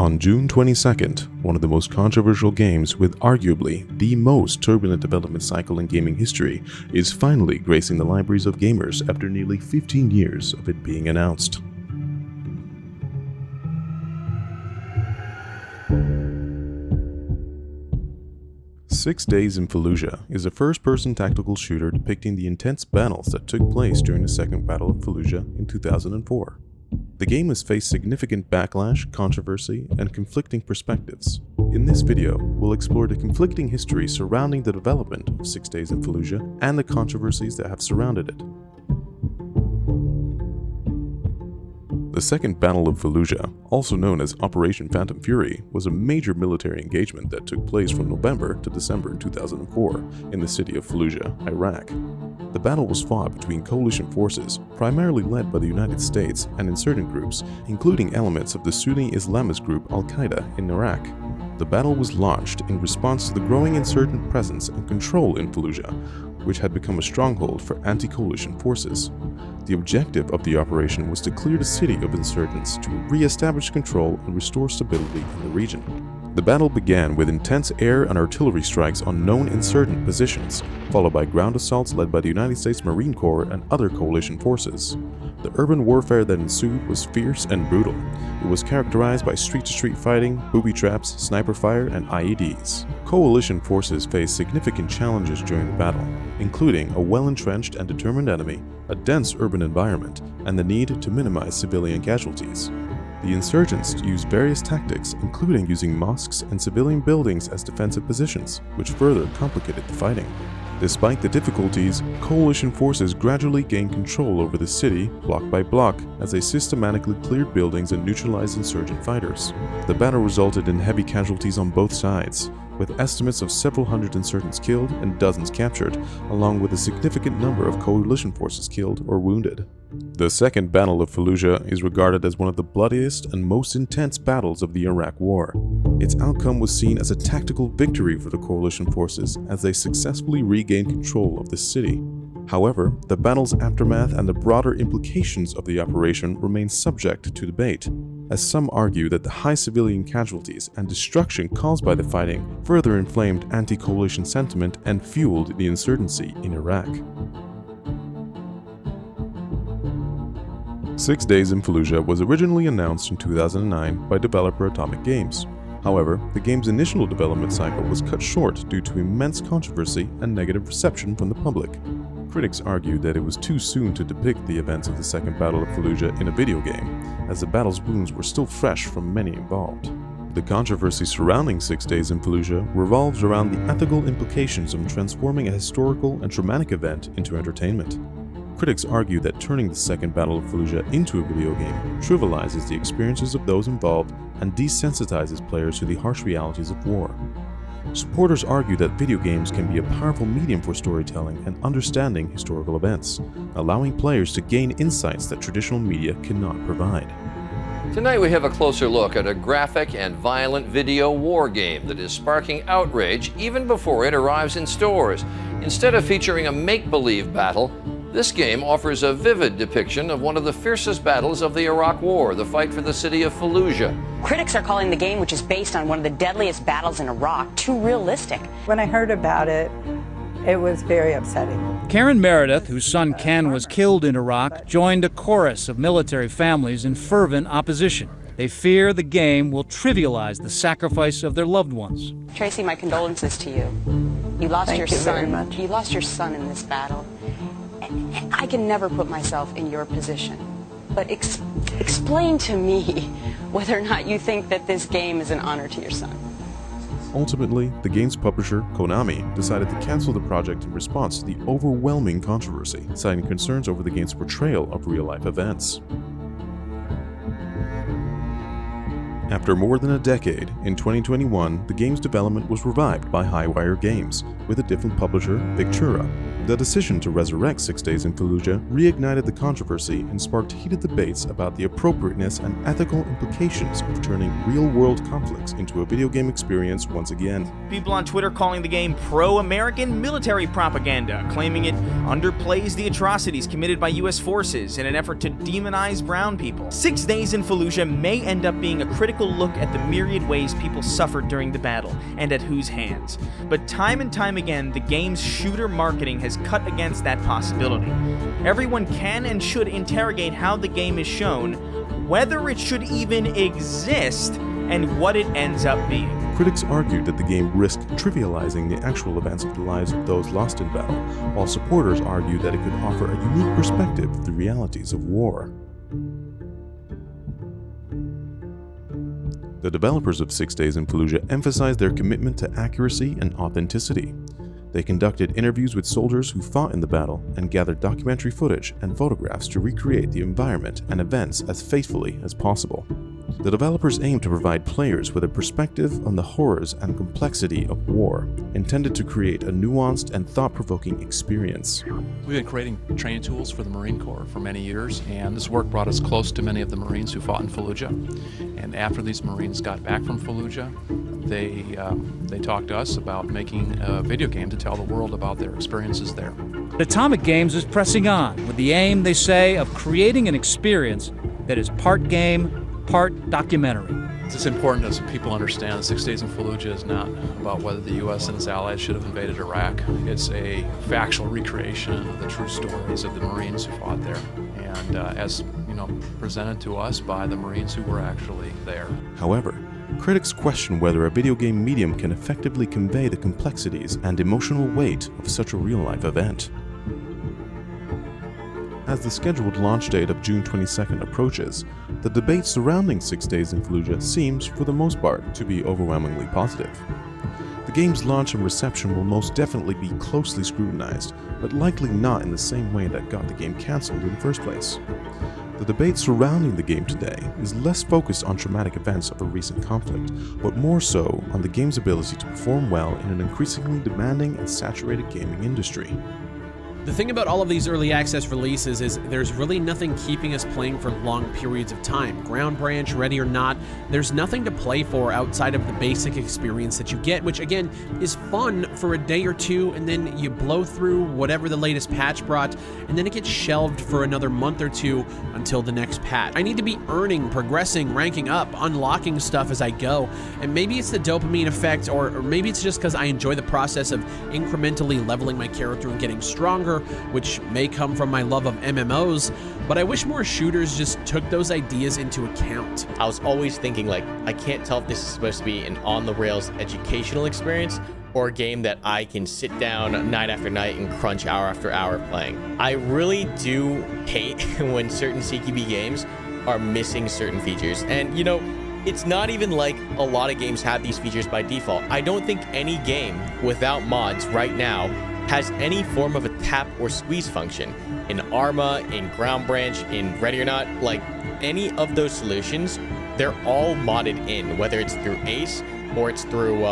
On June 22nd, one of the most controversial games with arguably the most turbulent development cycle in gaming history is finally gracing the libraries of gamers after nearly 15 years of it being announced. Six Days in Fallujah is a first-person tactical shooter depicting the intense battles that took place during the Second Battle of Fallujah in 2004. The game has faced significant backlash, controversy, and conflicting perspectives. In this video, we'll explore the conflicting history surrounding the development of 6 Days in Fallujah and the controversies that have surrounded it. The Second Battle of Fallujah, also known as Operation Phantom Fury, was a major military engagement that took place from November to December 2004 in the city of Fallujah, Iraq. The battle was fought between coalition forces, primarily led by the United States and insurgent groups, including elements of the Sunni Islamist group Al-Qaeda in Iraq. The battle was launched in response to the growing insurgent presence and control in Fallujah, which had become a stronghold for anti-coalition forces. The objective of the operation was to clear the city of insurgents to re-establish control and restore stability in the region. The battle began with intense air and artillery strikes on known insurgent positions, followed by ground assaults led by the United States Marine Corps and other coalition forces. The urban warfare that ensued was fierce and brutal. It was characterized by street-to-street fighting, booby traps, sniper fire, and IEDs. Coalition forces faced significant challenges during the battle, including a well-entrenched and determined enemy, a dense urban environment, and the need to minimize civilian casualties. The insurgents used various tactics, including using mosques and civilian buildings as defensive positions, which further complicated the fighting. Despite the difficulties, coalition forces gradually gained control over the city, block by block, as they systematically cleared buildings and neutralized insurgent fighters. The battle resulted in heavy casualties on both sides, with estimates of several hundred insurgents killed and dozens captured, along with a significant number of coalition forces killed or wounded. The Second Battle of Fallujah is regarded as one of the bloodiest and most intense battles of the Iraq War. Its outcome was seen as a tactical victory for the coalition forces as they successfully regained control of the city. However, the battle's aftermath and the broader implications of the operation remain subject to debate, as some argue that the high civilian casualties and destruction caused by the fighting further inflamed anti-coalition sentiment and fueled the insurgency in Iraq. 6 Days in Fallujah was originally announced in 2009 by developer Atomic Games. However, the game's initial development cycle was cut short due to immense controversy and negative reception from the public. Critics argued that it was too soon to depict the events of the Second Battle of Fallujah in a video game, as the battle's wounds were still fresh from many involved. The controversy surrounding 6 Days in Fallujah revolves around the ethical implications of transforming a historical and traumatic event into entertainment. Critics argue that turning the Second Battle of Fallujah into a video game trivializes the experiences of those involved and desensitizes players to the harsh realities of war. Supporters argue that video games can be a powerful medium for storytelling and understanding historical events, allowing players to gain insights that traditional media cannot provide. Tonight we have a closer look at a graphic and violent video war game that is sparking outrage even before it arrives in stores. Instead of featuring a make-believe battle, this game offers a vivid depiction of one of the fiercest battles of the Iraq War, the fight for the city of Fallujah. Critics are calling the game, which is based on one of the deadliest battles in Iraq, too realistic. When I heard about it, it was very upsetting. Karen Meredith, whose son Ken was killed in Iraq, joined a chorus of military families in fervent opposition. They fear the game will trivialize the sacrifice of their loved ones. Tracy, my condolences to you. You lost your son. You lost your son in this battle. I can never put myself in your position, but explain to me whether or not you think that this game is an honor to your son. Ultimately, the game's publisher, Konami, decided to cancel the project in response to the overwhelming controversy, citing concerns over the game's portrayal of real-life events. After more than a decade, in 2021, the game's development was revived by Highwire Games, with a different publisher, Victura. The decision to resurrect 6 Days in Fallujah reignited the controversy and sparked heated debates about the appropriateness and ethical implications of turning real-world conflicts into a video game experience once again. People on Twitter calling the game pro-American military propaganda, claiming it underplays the atrocities committed by U.S. forces in an effort to demonize brown people. 6 Days in Fallujah may end up being a critical look at the myriad ways people suffered during the battle, and at whose hands. But time and time again, the game's shooter marketing has cut against that possibility. Everyone can and should interrogate how the game is shown, whether it should even exist, and what it ends up being. Critics argued that the game risked trivializing the actual events of the lives of those lost in battle, while supporters argued that it could offer a unique perspective of the realities of war. The developers of 6 Days in Fallujah emphasized their commitment to accuracy and authenticity. They conducted interviews with soldiers who fought in the battle and gathered documentary footage and photographs to recreate the environment and events as faithfully as possible. The developers aimed to provide players with a perspective on the horrors and complexity of war, intended to create a nuanced and thought-provoking experience. We've been creating training tools for the Marine Corps for many years, and this work brought us close to many of the Marines who fought in Fallujah. And after these Marines got back from Fallujah, they talked to us about making a video game to tell the world about their experiences there. Atomic Games is pressing on with the aim, they say, of creating an experience that is part game, part documentary. It's important as people understand that 6 Days in Fallujah is not about whether the U.S. and its allies should have invaded Iraq. It's a factual recreation of the true stories of the Marines who fought there, and as you know, presented to us by the Marines who were actually there. However, critics question whether a video game medium can effectively convey the complexities and emotional weight of such a real-life event. As the scheduled launch date of June 22nd approaches, the debate surrounding 6 Days in Fallujah seems, for the most part, to be overwhelmingly positive. The game's launch and reception will most definitely be closely scrutinized, but likely not in the same way that got the game cancelled in the first place. The debate surrounding the game today is less focused on traumatic events of a recent conflict, but more so on the game's ability to perform well in an increasingly demanding and saturated gaming industry. The thing about all of these early access releases is there's really nothing keeping us playing for long periods of time. Ground Branch, Ready or Not, there's nothing to play for outside of the basic experience that you get, which again is fun for a day or two, and then you blow through whatever the latest patch brought, and then it gets shelved for another month or two until the next patch. I need to be earning, progressing, ranking up, unlocking stuff as I go, and maybe it's the dopamine effect, or maybe it's just because I enjoy the process of incrementally leveling my character and getting stronger, which may come from my love of MMOs, but I wish more shooters just took those ideas into account. I was always thinking, like, I can't tell if this is supposed to be an on-the-rails educational experience or a game that I can sit down night after night and crunch hour after hour playing. I really do hate when certain CQB games are missing certain features, and you know, it's not even like a lot of games have these features by default. I don't think any game without mods right now has any form of a tap or squeeze function. In Arma, in Ground Branch, in Ready or Not, like any of those solutions, they're all modded in, whether it's through Ace or it's through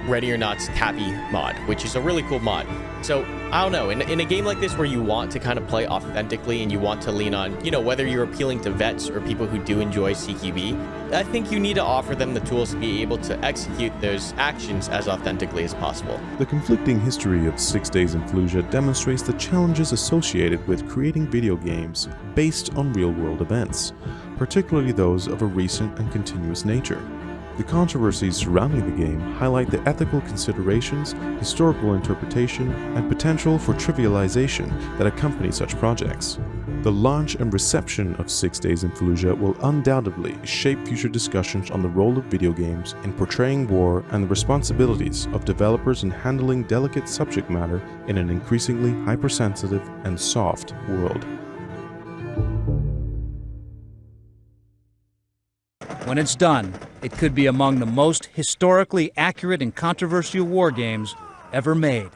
Ready or Not's Tappy mod, which is a really cool mod. So I don't know, in a game like this where you want to kind of play authentically and you want to lean on, you know, whether you're appealing to vets or people who do enjoy CQB, I think you need to offer them the tools to be able to execute those actions as authentically as possible. The conflicting history of 6 Days in Fallujah demonstrates the challenges associated with creating video games based on real-world events, particularly those of a recent and continuous nature. The controversies surrounding the game highlight the ethical considerations, historical interpretation, and potential for trivialization that accompany such projects. The launch and reception of 6 Days in Fallujah will undoubtedly shape future discussions on the role of video games in portraying war and the responsibilities of developers in handling delicate subject matter in an increasingly hypersensitive and soft world. When it's done, it could be among the most historically accurate and controversial war games ever made.